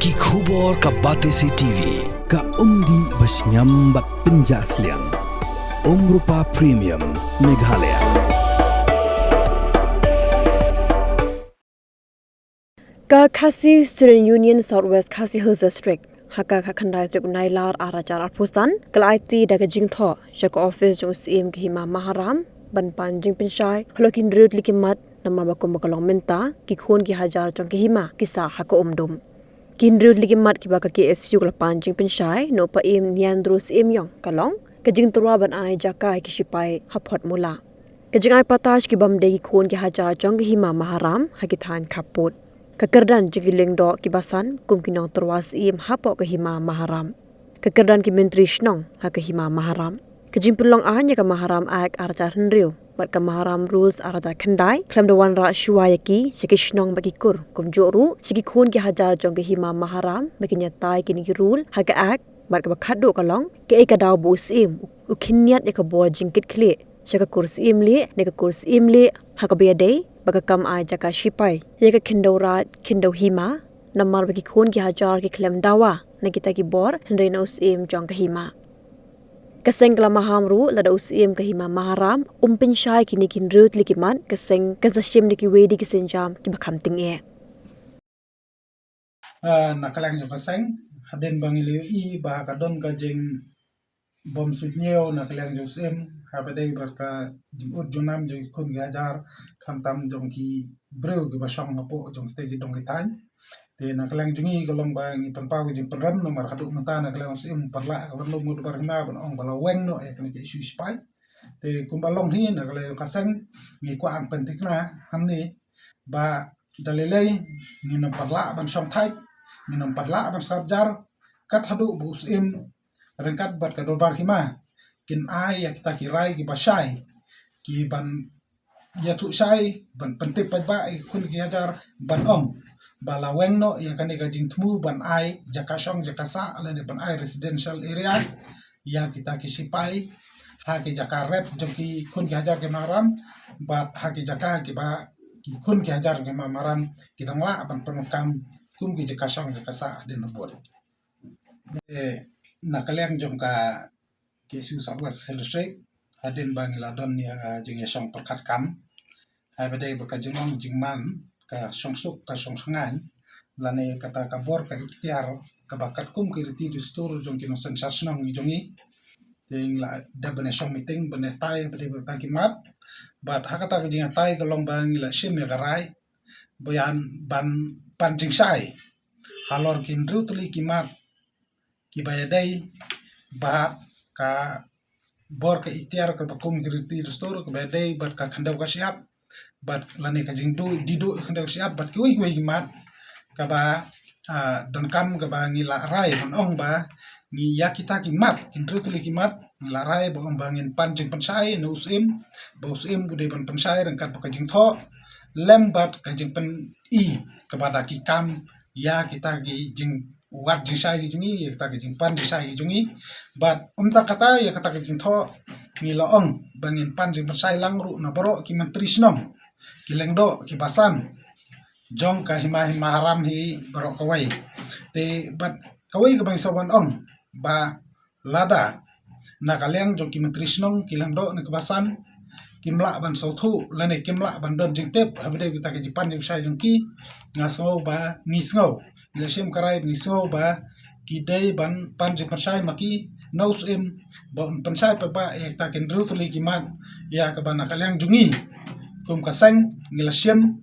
Ki khubor ka Batesi TV ka umdi basnyambak penjaslian Rupa Premium Meghalaya. Ka Khasi Student Union Southwest Khasi Hills District Haka Khandai Tribunai Lar Arajar Arpusan Kalaiti daga jingtho Jaka Office Jung CM Khima Maharam Ban Panjing Pinshai Halokin Rud Likimat Nama Bakum Bakalong Menta Ki Khun Ki Hajar Jong Khima Kisa Haka Umdum Kindrud Likimat Ki Baka KSU Kala Panjing Pinshai No Pa Im Niandru CM Yong Kalong Kajing Turwa Ban Ai Jakai Kishipai Hapot Mula Kajing Ai Patash Ki Bamde Ki Khun Ki Hajar Jong Khima Maharam Hakithan Kaput Kekerdan jigiling do kibasan kumkinong terwas im hapo kehima maharam. Kekerdan ki menteri shnong ha kehima maharam. Kejimpulong ahnya ke maharam ak arajar henriu. Bat ke maharam rules arajar kendai. Klam dewan ra shuayaki seki shnong bagi kur. Kumjoru seki khun ki hajar jong kehima maharam. Bagi nyatai kini ki rule ha ke ak. Bat ke bakado kalong. Ke eka daw bu usim. Ukiniat ya ke bol jingkit kli. Seka kursi imli. Neka kursi imli. Ha ke biadai. Baka kam ai jaka shipai yaka kindora kindo hima namar bagi khun ki hajar ki klem dawa na kita ki bor hendrena usim jong ka hima kaseng kala mahamru lada usim ka hima maharam umpin shai kini kin rut likiman kaseng kazashim ki wedi ki senjam ki bakam ting e nakalang jo kaseng haden bangiliu I bah kadon ka jeng bom sudnyeo nakalang jo usim habadai barka jimut junam jong khun gajar khamtam jong ki breu ki basong ngapo jong te dong ki tan te nakalang jungi golong bang ipan pau jing penram no mar haduk mata nakalang sim parla ka ban lo mud barna ban ong bala weng no e kan ki isu spai te kumbalong hi nakalang kaseng mi kwa ang pentikna hamni ba dalilei ni no parla ban song thai ni no parla ban sabjar kat haduk bu sim rengkat bat ka dorbar hima kin ai ya kita kirai ki basai ki ban ya tu sai ban pentip pa kun ki hajar ban om bala weng no ya kan ka jing tmu ban ai jaka song jaka sa ala ne ban ai residential area ya kita ki sipai ha ki jaka rep jong ki kun ki hajar ke maram bat ha ki jaka ki ba ki kun ki hajar ke maram ki dangla ban penukam kum ki jaka song jaka sa den bot nakaleng jong ka KSU Southwest District haden bangila don yang jeng yasong perkat kam hai badai baka jengong jingman ka songsuk ka songsangan lane kata kabor ka ikhtiar ka bakat kum kirti dustur jong kino sensasnong jongi ting la da bane song meeting bane tai badai baka kimat bat hakata ka jinga tai golong bangila shim ya garai bayan ban panjing sai halor kindru tuli kimat kibayadai bat ka bor ka ikhtiar ka bakum kirti dustur ka badai bat ka khandau ka siap bat lani ka jingdu didu khandau siap bat ki wi mat ka ba don kam ka ba ngila rai mon ong ba ni ya kita ki mat kindru tuli ki mat ngila rai ba ong bangin panjing pensai no usim ba usim bude ban pensai rangkat ka jing tho lem bat ka jing pen I ka ba da ki kam ya kita ki jing wat jisai jungi ya kata jing pan jisai jungi bat umta kata ya kata jing tho ni laong bangin pan jing persai langru na boro ki menteri snom ki lengdo ki basan jong ka hima haram hi boro kawai te bat kawai ka bang sawan ong ba lada na kaleng jong ki menteri snom ki lengdo na ki basan kimla ban sauthu lane kimla ban don jing tep habde kita ki pan jing sai jong ki ngaso ba ngisngau Ilasim karai biso ba kidai ban panjing persai maki nose im bon pensai pa ya ta kendru tuli kimat ya ka ban kalyang jungi kum kaseng ngilasim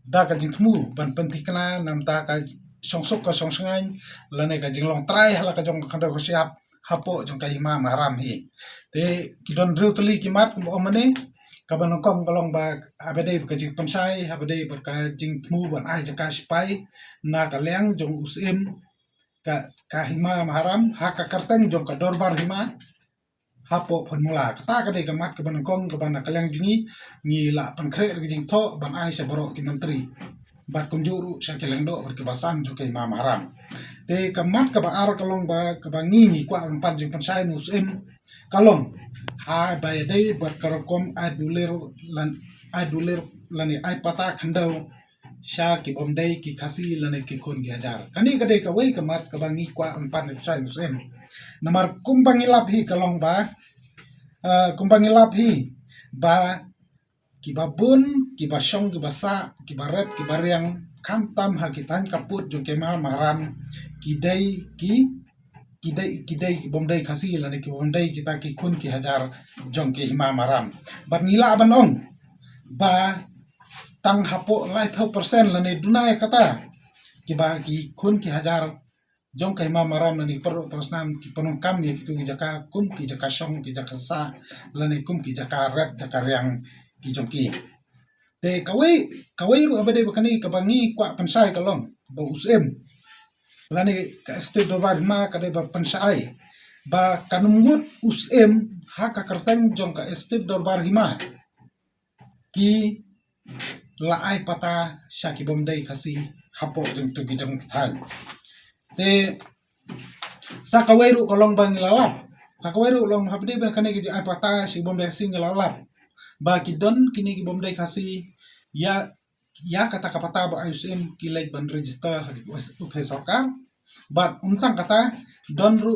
da ka jingtmu ban pentikna nam ta ka songsuk ka songsangan lane ka jinglong trai hala ka jong khanda ko siap hapo jong ka hima maram hi te kidon dru tuli kimat kum omane kaban kong kalong ba abade ka jing pensai abade ka jing tmu ban ai jaka spai na kaleng jong usim ka hima maharam ha ka karteng jong ka dorbar hima hapo formula kata ka de kamat kaban kong kaban kaleng jungi ni la pan kre ka jing tho ban ai se boro ki menteri bat kunjuru sa keleng do ber kebasan jong ka hima maharam te kamat ka ba ar kalong ba ka ba ngi kwa pan jing pensai no usim kalong ha bayadai berkarakom adulir lani ai pata khandau sya ki bomdai ki khasi lane ki kun ki hajar kani kadai ka wei kamat ka bangi kwa empan sai musem namar kumbangi lap hi kalong ba kumbangi lap hi ba ki ba bun ki ba shong ki ba sa ki ba ret ki ba riang kam tam ha ki tan kaput jo ke ma maram ki dai bomdai khasi lane ki bomdai kita ki kun ki hajar jong ke hima maram bat nila ban ong ba tang hapo lai 5% lane dunai kata ki ba ki kun ki hajar jong kai ma maram lane per prosnam ki penung kam ye kitu ki jaka kum ki jaka shong ki jaka sa lane kum ki jaka rep jaka riang ki jong ki te kawai ru abade bakani ka bangi kwa pansai kalong ba usem lane ka state dobar ma ka de ba pansai ba kanumut usem ha ka kartang jong ka state dobar hima ki laai pata syaki bomdai kasi hapo jeng tu gidang thal te sakawairu kolong bang lalap sakawairu long hapde ben kane gi ai pata si bomdai sing lalap ba kidon kini gi bomdai kasi ya kata kapata ba ayusem kilai ban register upe sarkar ba untang kata don ru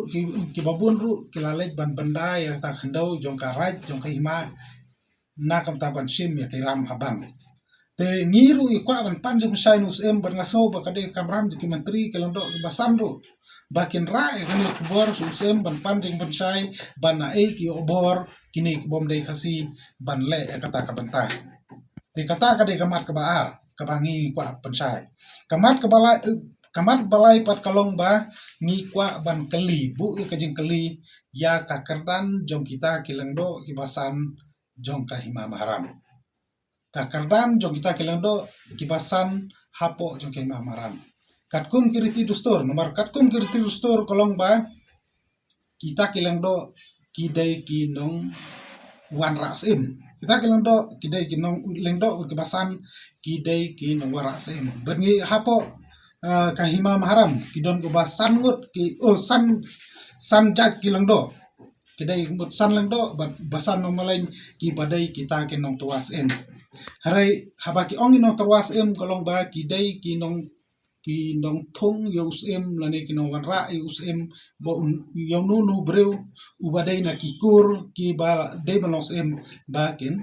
ki babun ru kilalai ban bandai yang ta khandau jong ka raj jong ka hima na kam ta ban sim ya kiram habang te ngiru ikwa ban panjang sainus ban ngaso ba kade kamram ki menteri kelondo basan ru bakin ra kan kubor susem ban panjang ban sai ban na ki obor kini bomdai khasi ban le kata ka banta te kata kade kamat ka baar ka bangi kwa pensai kamat balai pat kalong ba ngi kwa ban keli bu ka jing keli ya ka kerdan jong kita kilengdo kibasan jong ka hima maharam kakardan jong kita kilando kibasan hapo jong kema maram katkum kiriti dustur nomor katkum kiriti dustur kolong ba kita kilando kidai kinong wan rasim kita kilando kidai kinong lengdo kibasan kidai kinong wan rasim bengi hapo kahima maharam kidon kibasan ngut ki san jak kilando kidai mut san lengdo basan nomalain ki badai kita kinong tuas en harai habaki ong inong terwas kolong ba kidai kinong thung yos lane kinong wanra yos bo yonu breu ubadai na kikur ki ba dei banos ba kin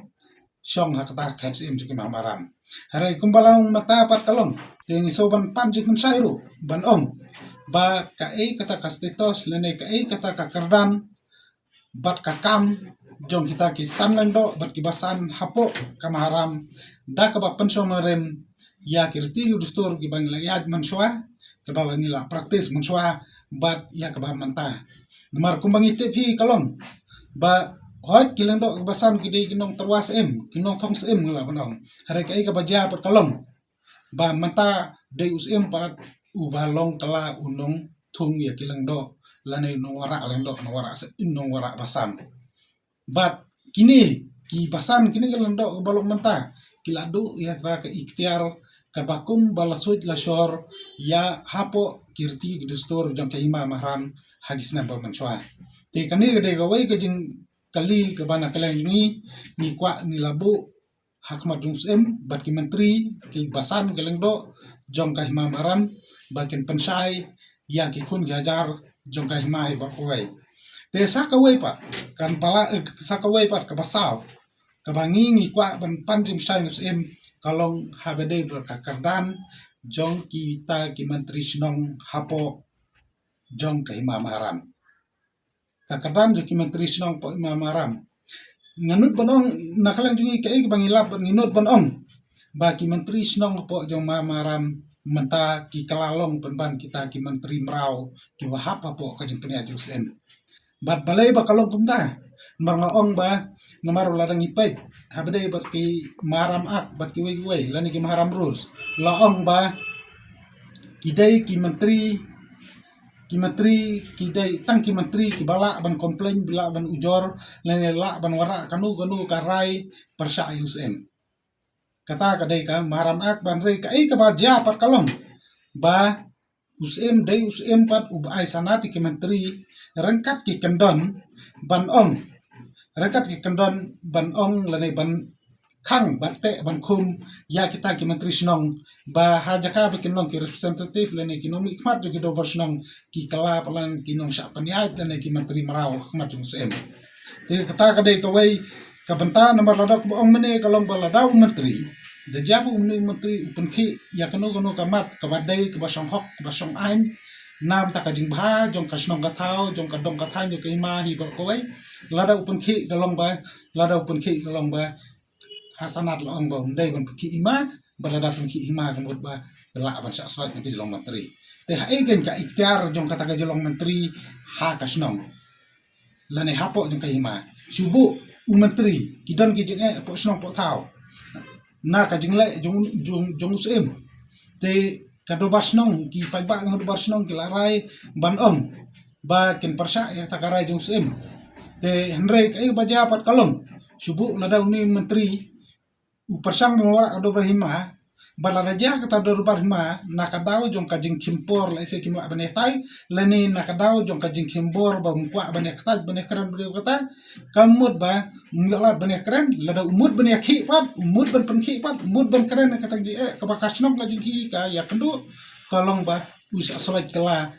shong hakata khats ki mamaram harai kumbalang mata pat kalong ting soban panjik sairu ban ong ba ka kata ka status lane ka kata ka kardan bat kakam jong kita kisan lendo bat kibasan hapo kamaharam da kaba pensionarem ya kirti dustur ki bang ya manswa kaba nila praktis manswa bat ya kaba manta mar kumbang itepi kalong ba hot kilendo kibasan kidai kinong terwas kinong thongs ngala banong hare kai kaba ja pat kalong ba manta deus parat ubalong kala unong thung ya kilendo lane no wara lendo no wara basan bat kini ki pasan kini kalando balong menta kiladu ya ka ikhtiar kabakum balasud lashor ya hapo kirti dustur jam kaima mahram hagisna ba manswa te kani gede gawai ka jing kali ke bana kalen ni kwa ni labu hakmat jungsem bat ki menteri ki basan kalendo jom kahima mahram bakin pensai ya ki kun gajar jong kahima ba koi te sakawai pa kan pala sakawai pa kabasaw kabangi ngi kwa ban panjim sainus kalong habede berkakardan jong kita ki menteri snong hapo jong kahima maram kakardan jong ki menteri snong po maram nganut banong nakalang jungi kai bangilap nginut banong ba ki menteri snong po jong maram menta ki kalalong penban kita ki menteri merau ki wahap po ka jong peniajus bat balai ba kalong kumta marngaong ba namar ladang ipait habde bat ki maram ak bat ki wei lani ki maram rules laong ba kidai ki menteri kidai tang ki menteri ki bala ban komplain bila ban ujor lani la ban wara kanu karai persya usm kata kadai ka maram ak ban rei kai ka ba ja pat kalong ba usm dai usm pat ubai sanati ki menteri rengkat ki kendon ban ong lani ban khang bate ban khum ya kita ki menteri snong ba hajaka bikin long ki representative lene ekonomi khmat jo ki do snong ki kala palan ki nong sha paniat lene ki menteri marau khmat jung sem te kata kadai kawai ka benta nomor ladak ong mene kalong balada menteri de jabu menteri penki ya kanu kamat ka badai ka basong hok ka basong ain nam ta ka jing bha jong ka snong ka thau jong ka dong ka than jo ki ma hi bor kawai lada penki kalong ba lada penki kalong ba hasanat long ba dai ban penki ima balada penki ima kemut ba la ban syak swat ni jolong menteri te ha egen ka ikhtiar jong kata ka jolong menteri ha ka snong lane hapo jong ka ima subu menteri kidan ki jeng po snong po thau na ka jing le jong usem te ka do basnong ki pai ba ngod basnong ki larai ban ong ba ken persya ya takarai jong usem te henrei kai ba japat kalong subu lada uni menteri persang mewara ado bahima bala raja kata do bahima nakadau jong ka jing kimpor la se kimla bane tai leni nakadau jong ka jing kimpor ba mukwa bane kata bane kran bane kata kamut ba ngala bane kran lada umut bane khi pat umut ban penki pat umut ban kran kata ji ka ba kasnom ka jing ki ka ya kendu kolong ba us asolat kala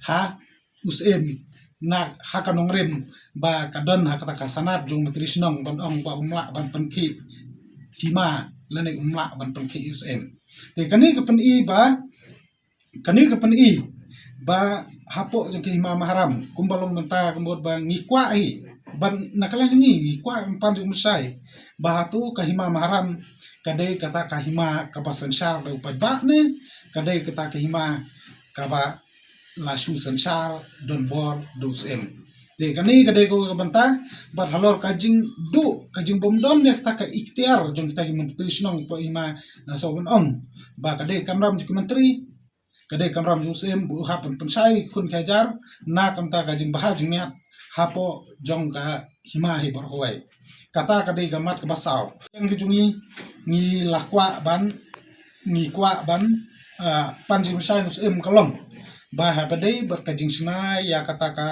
ha usem nak hakanong rem ba kadon hakata kasanat jong menteri snong ban ong ba umla ban penki hima lene umla ban penki usm te kani ka pen i ba hapo jong ki hima maharam kumbalong menta kembot ba ngikwa hi ban nakala ni ngikwa pan jong musai ba hatu ka hima maharam kadai kata ka hima ka pasan syar da upai ba ne kadai kata ka hima ka ba la shu sensar don bor dos te kani kadai ko banta bar halor kajing bomdon ne ta ka ikhtiar jong kita ki menteri snong po ima na sogon ong ba kadai kamram ji menteri kadai kamram ju sem bu hapen pensai kun kajar na kamta kajing bahaj niat hapo jong ka hima hi bor hoai kata kadai gamat ke basau yang jungi ni lakwa ban ni kwa ban panji musai nus kalong ba habadai berkajing senai ya kata ka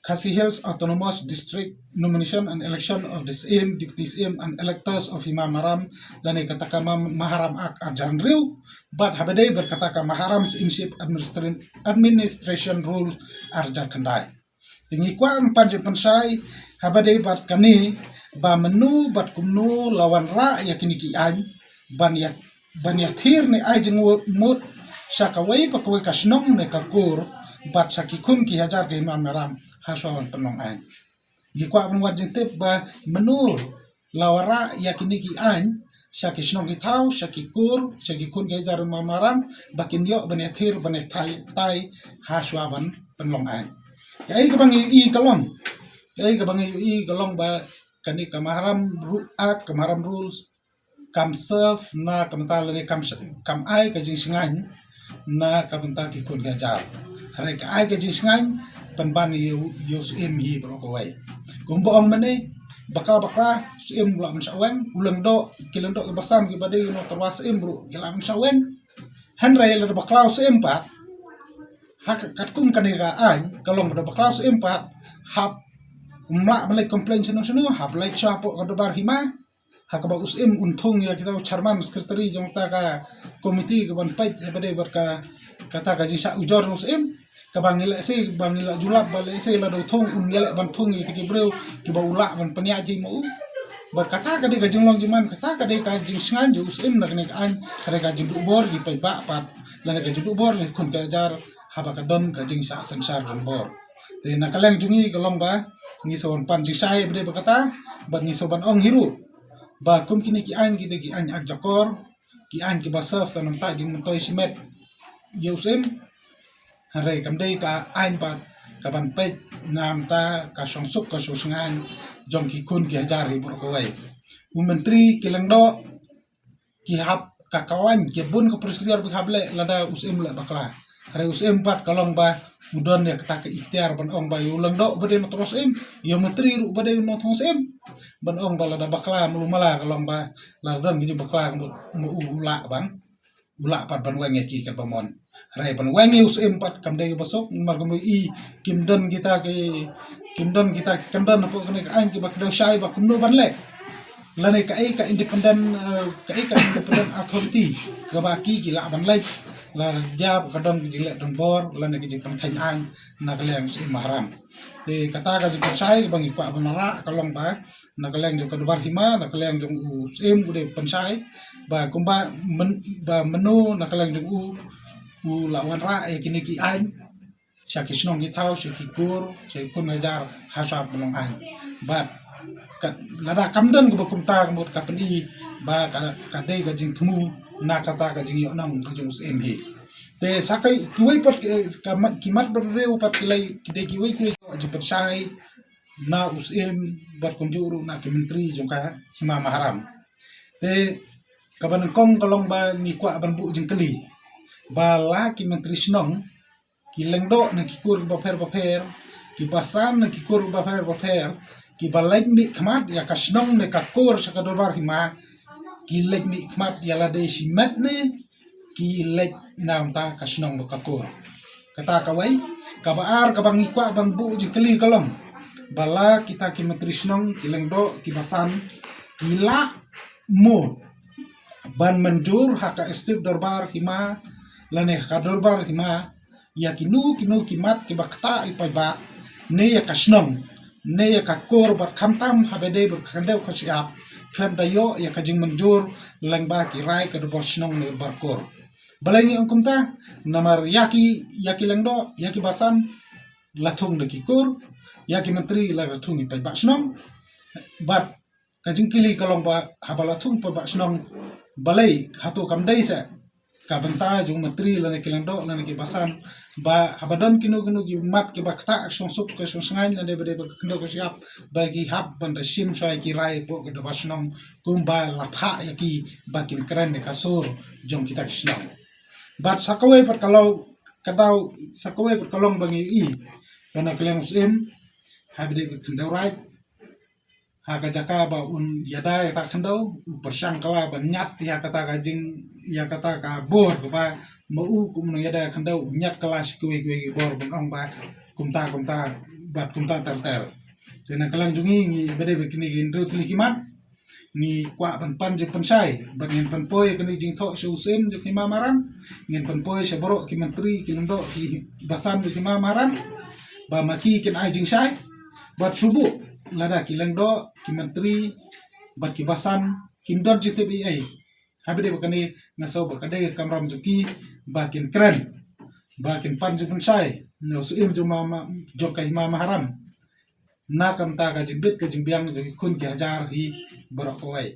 Khasi Hills Autonomous District Nomination and Election of the same Deputy CM and Electors of Hima Maram lani kataka Maharam Ak Arjan Riu but habadai berkataka Maharam Inship Administration Rules Arjan Kendai tinggi kuang panjang pensai habadai bat kani ba menu bat kumnu lawan ra yakini ki an ban yathir ni ai jeng mut sakawai pakawai kasnong ne kakur bat sakikun ki hajar ke Hima Maram haswawan penong an gikwa penwat jeng tip ba menu lawara yakini ki an syaki snong ki thau syaki kun ke jar mamaram bakin yo bane thir bane tai haswawan penong an ai ka bangi i kalong ba kani kamaram kamaram rules kam serve na kamtal ni kam ai ka jing singan na kamtal ki kun ke jar hare ka ai ka jing singan penban yo suim hi brokowai kumbo ong mane baka suim la mensaweng ulang do kileng do basan ki badai no terwas suim bro kila mensaweng henrai la baklau suim pat hak katkum kanega an kalong pada baklau suim pat hap umla malai complain seno hap lai chapo kadobar hima hak ba usim untung ya kita chairman sekretari jong ta ka komiti ke ban pai badai berka kata ka jisa ujor usim kabangila julap bale se la do thong ngele ban thong ki breu ki ba ula ban pania ji mo berkata ka de ka jinglong jiman kata ka de ka jing sngan ju usim na nek an kare ka judu bor di pai ba pat la ka judu bor ni kun ka jar haba ka don ka jing sa sensar don bor te na kaleng jungi kalong ba ngi son pan ji sai bde berkata ba ngi so ban ong hiru ba kum kini ki an ak jakor ki an ki ba serve tanam ta jing toy simet yusim hare kamdei ka ain pat ka ban pe nam ta ka songsuk ka susungan jong ki kun ki hajari borkowai menteri kilengdo ki hap ka kawan ki bun ka presiden bi hable lada usim la bakla hare usim pat kalong ba udon ya kata ke ikhtiar ban ong ba ulang do bade no terus yo menteri ru bade no thong ban ong ba lada bakla mulumala kalong ba la don gi bakla mu ula bang ula pat ban wenge ki ka bamon hare ban wengi usim pat kamdei basok margum i kimdon kita kamdon apa kene ain ki bakdo syai ba kumno ban le lane ka independent authority ka baki gila ban lai la jab ka don gila don bor lane ki pan khain ang na ka leng si mahram te kata ka jing sai bang ikwa banara kalong ba na ka leng jong ka dubar hima na ka leng jong u sim gude pansai ba kumba menu na ka leng jong u lawan ra kini ki an Syaki senong kita syaki kur syaki kun ngajar hasab belong an bat kat lada kamdan ke bakumta kemut kapeni ba kadai ka jing temu na kata ka jing yonang ka jing SMH te sakai tuai pat kimat berreu pat kilai kidai kiwai jumpat sai na USM bat kunjuru na ke menteri jongka hima maharam te kaban kong kalong ba ni kwa ban bu jing keli ba la ki menteri senong ki lengdo na ki kur baper ki basan na ki kur baper ki balek mi khamat ya kasnong ne ka kur sa kadorbar hima ki lek mi khamat ya la de simet ne ki lek nam ta kasnong ka kur kata kawai ka baar ka bang ikwa bang bu jikeli kalom bala kita ki menteri senong ki lengdo ki basan ki la mo ban menjur haka istif dorbar hima lane ka dorbar hima ya kinu kimat ki bakta ipai ba ne ya kasnong ne ya kakor bat khamtam habede ber khandeu khasiap klem dayo ya kajing menjur lengba ki rai ka dobor snong ne barkor balengi angkumta namar yaki lengdo yaki basan lathung de kikur yaki menteri la lathung ipai ba snong bat kajing kili kalong ba habalathung pa ba snong balai hatu kamdai sa ka banta jung menteri la ne kilengdo la ne ki basan ba habadon kinu ki mat ki bakta songsuk ke songsngai na de bede kendo ke siap bagi hab banda sim sai ki rai po ke do basnong kumba lapha yaki bakin keren ne kasur jong kita kisnong bat sakawai per kalau kadau sakawai per kalong bangi i kana keleng sim habide kendo rai haka jaka ba un yada ta kendo persang kala banyat ya kata kajing ya kata ka bor ba mau kum yada kendo nyat kelas kuwi bor bang ba kumta bat kumta ter dena kalang jungi ni bede bekini indo tulikimat ni kwa pan je pensai bat ngin panpoi kini jing tho su sem je kima maram ngin panpoi se borok ki menteri ki ndo ki basan je kima maram ba maki kin ai jing sai bat subu lada kilengdo ki menteri bat ki basan kim don GTBA habide bakani ngaso bakade kamram juki bakin keren bakin panju pensai no suim juma jokai mama haram na kam ta ka jimbit ka jimbiang kun ki hajar hi borok wai